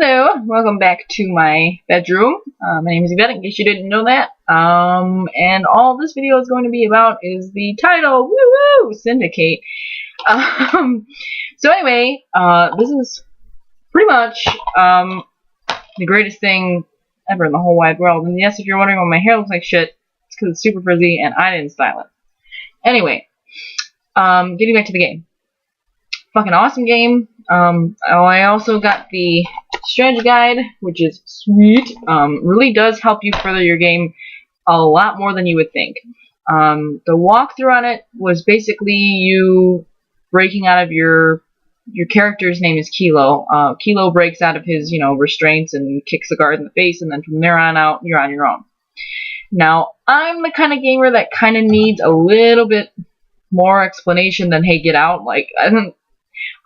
Hello, welcome back to my bedroom. My name is Yvette, in case you didn't know that. And all this video is going to be about is the title, woo-woo, Syndicate. Um, so anyway, this is pretty much the greatest thing ever in the whole wide world. And yes, if you're wondering why my hair looks like shit, it's because it's super frizzy and I didn't style it. Anyway, getting back to the game. Fucking awesome game. I also got the strategy guide, which is sweet. Really does help you further your game a lot more than you would think. The walkthrough on it was basically you breaking out of your character's name is Kilo. Kilo breaks out of his, restraints and kicks the guard in the face, and then from there on out, you're on your own. Now, I'm the kind of gamer that kind of needs a little bit more explanation than, hey, get out. Like,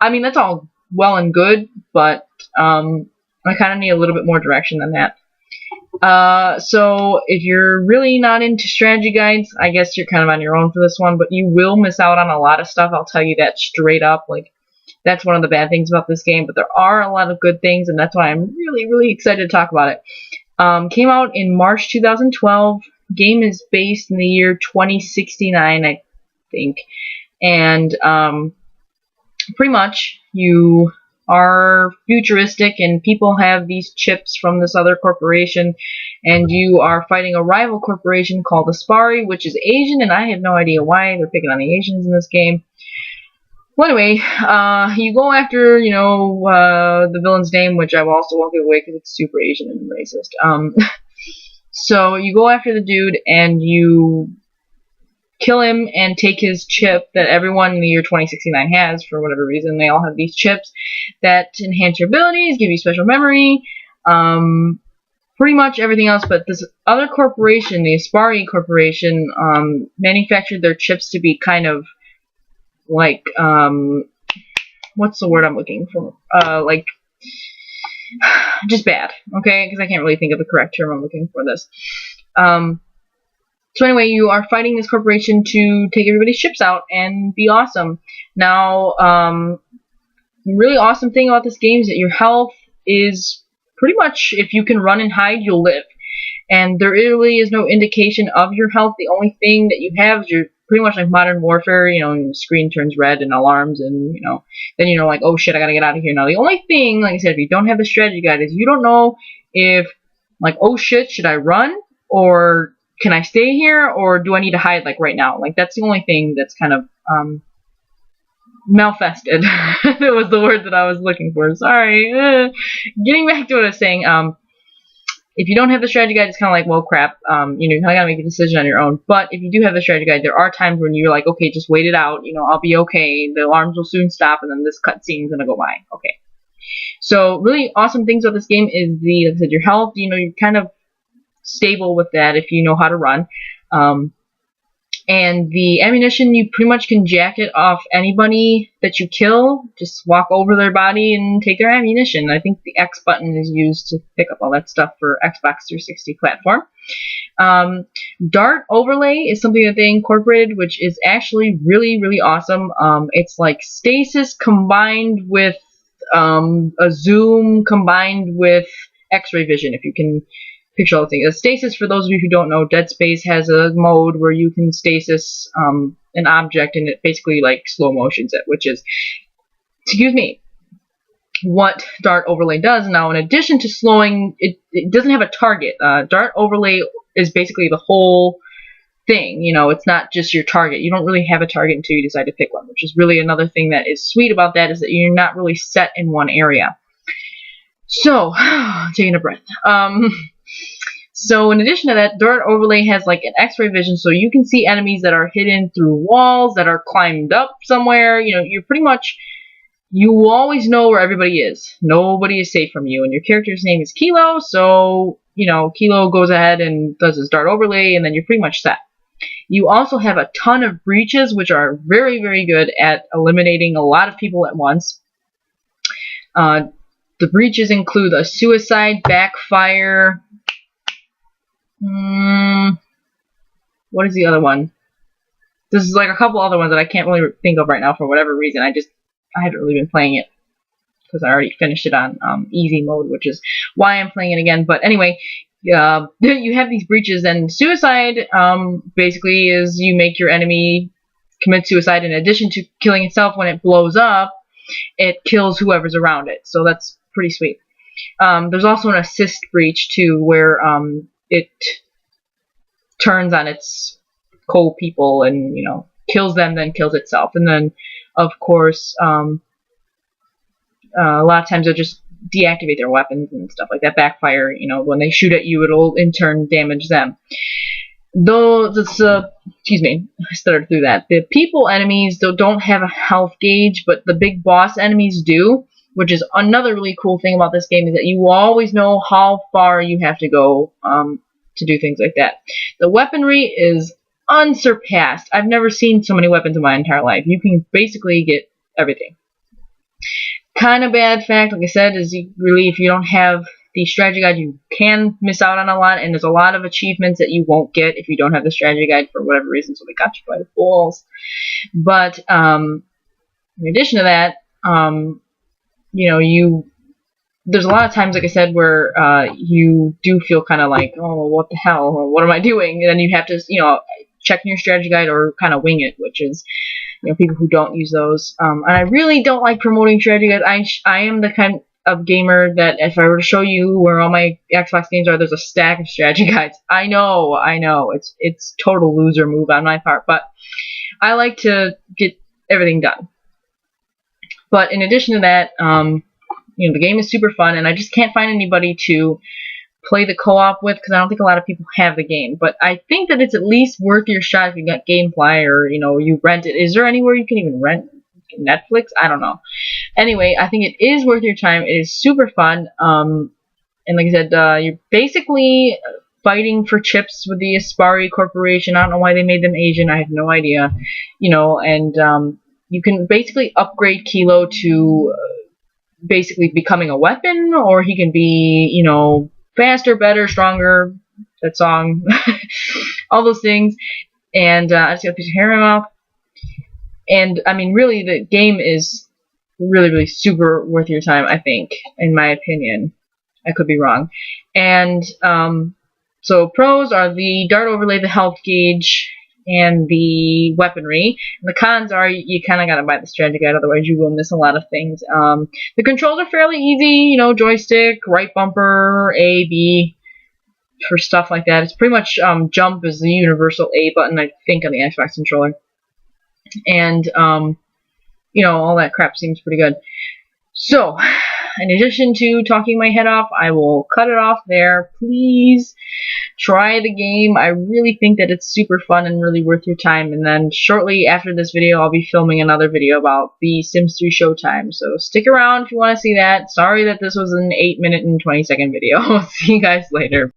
I mean, that's all well and good, but I kind of need a little bit more direction than that. So if you're really not into strategy guides, I guess you're kind of on your own for this one, but you will miss out on a lot of stuff. I'll tell you that straight up. Like, that's one of the bad things about this game, but there are a lot of good things, and that's why I'm really, really excited to talk about it. Came out in March 2012. Game is based in the year 2069, I think. And pretty much you are futuristic and people have these chips from this other corporation, and you are fighting a rival corporation called Aspari, which is Asian, and I have no idea why they're picking on the Asians in this game. Well, anyway, you go after, the villain's name, which I also won't give away because it's super Asian and racist. So you go after the dude and you kill him and take his chip that everyone in the year 2069 has for whatever reason. They all have these chips that enhance your abilities, give you special memory, pretty much everything else. But this other corporation, the Aspari Corporation, manufactured their chips to be kind of like, what's the word I'm looking for? Like, just bad, okay? Because I can't really think of the correct term I'm looking for this. So anyway, you are fighting this corporation to take everybody's ships out and be awesome. Now, the really awesome thing about this game is that your health is pretty much, if you can run and hide, you'll live. And there really is no indication of your health. The only thing that you have is you're pretty much like Modern Warfare, the screen turns red and alarms, and, then like, oh shit, I gotta get out of here. Now, the only thing, like I said, if you don't have the strategy guide, is you don't know if, like, oh shit, should I run? Or can I stay here, or do I need to hide, like, right now? Like, that's the only thing that's kind of, malfested. That was the word that I was looking for. Sorry. Getting back to what I was saying, if you don't have the strategy guide, it's kind of like, well, crap, you gotta make a decision on your own. But if you do have the strategy guide, there are times when you're like, okay, just wait it out, I'll be okay, the alarms will soon stop, and then this cutscene's gonna go by. Okay. So, really awesome things about this game is like I said, your health, you're kind of stable with that if you know how to run. And the ammunition, you pretty much can jack it off anybody that you kill. Just walk over their body and take their ammunition. I think the X button is used to pick up all that stuff for Xbox 360 platform. Dart overlay is something that they incorporated, which is actually really, really awesome. It's like stasis combined with a zoom combined with X-ray vision, if you can picture all the things. Stasis, for those of you who don't know, Dead Space has a mode where you can stasis an object, and it basically like slow motions it, which is, excuse me, what Dart Overlay does. Now, in addition to slowing, it doesn't have a target. Dart Overlay is basically the whole thing. It's not just your target. You don't really have a target until you decide to pick one, which is really another thing that is sweet about that, is that you're not really set in one area. So, taking a breath. So in addition to that, Dart Overlay has like an X-ray vision, so you can see enemies that are hidden through walls, that are climbed up somewhere. You're pretty much, you will always know where everybody is. Nobody is safe from you, and your character's name is Kilo, so, Kilo goes ahead and does his Dart Overlay, and then you're pretty much set. You also have a ton of breaches, which are very, very good at eliminating a lot of people at once. The breaches include a suicide, backfire. What is the other one? This is like a couple other ones that I can't really think of right now for whatever reason. I haven't really been playing it because I already finished it on easy mode, which is why I'm playing it again. But anyway, you have these breaches, and suicide basically is you make your enemy commit suicide. In addition to killing itself, when it blows up, it kills whoever's around it. So that's pretty sweet. There's also an assist breach too, where it turns on its co-people and, you know, kills them, then kills itself. And then, of course, a lot of times they'll just deactivate their weapons and stuff like that, backfire. You know, when they shoot at you, it'll in turn damage them. Though this, excuse me, I stuttered through that. The people enemies don't have a health gauge, but the big boss enemies do, which is another really cool thing about this game, is that you always know how far you have to go to do things like that. The weaponry is unsurpassed. I've never seen so many weapons in my entire life. You can basically get everything. Kind of bad fact, like I said, is really if you don't have the strategy guide, you can miss out on a lot, and there's a lot of achievements that you won't get if you don't have the strategy guide for whatever reason, so they got you by the balls. But in addition to that, you know, there's a lot of times, like I said, where you do feel kind of like, oh, what the hell, or what am I doing? And then you have to, you know, check your strategy guide or kind of wing it, which is, you know, people who don't use those. And I really don't like promoting strategy guides. I am the kind of gamer that if I were to show you where all my Xbox games are, there's a stack of strategy guides. I know, it's total loser move on my part, but I like to get everything done. But in addition to that, you know, the game is super fun, and I just can't find anybody to play the co-op with, because I don't think a lot of people have the game. But I think that it's at least worth your shot if you got GameFly, or, you know, you rent it. Is there anywhere you can even rent Netflix? I don't know. Anyway, I think it is worth your time. It is super fun. And like I said, you're basically fighting for chips with the Aspari Corporation. I don't know why they made them Asian. I have no idea. You know, and you can basically upgrade Kilo to basically becoming a weapon, or he can be, you know, faster, better, stronger, that song, all those things. And I just got a piece of hair in my mouth. And, I mean, really, the game is really, really super worth your time, I think, in my opinion. I could be wrong. And, so pros are the dart overlay, the health gauge, and the weaponry. And the cons are you kind of got to buy the strategy guide, otherwise you will miss a lot of things. The controls are fairly easy, you know, joystick, right bumper, A, B, for stuff like that. It's pretty much jump is the universal A button, I think, on the Xbox controller. And, you know, all that crap seems pretty good. So, in addition to talking my head off, I will cut it off there. Please try the game. I really think that it's super fun and really worth your time. And then shortly after this video, I'll be filming another video about the Sims 3 Showtime. So stick around if you want to see that. Sorry that this was an 8-minute and 20-second video. See you guys later.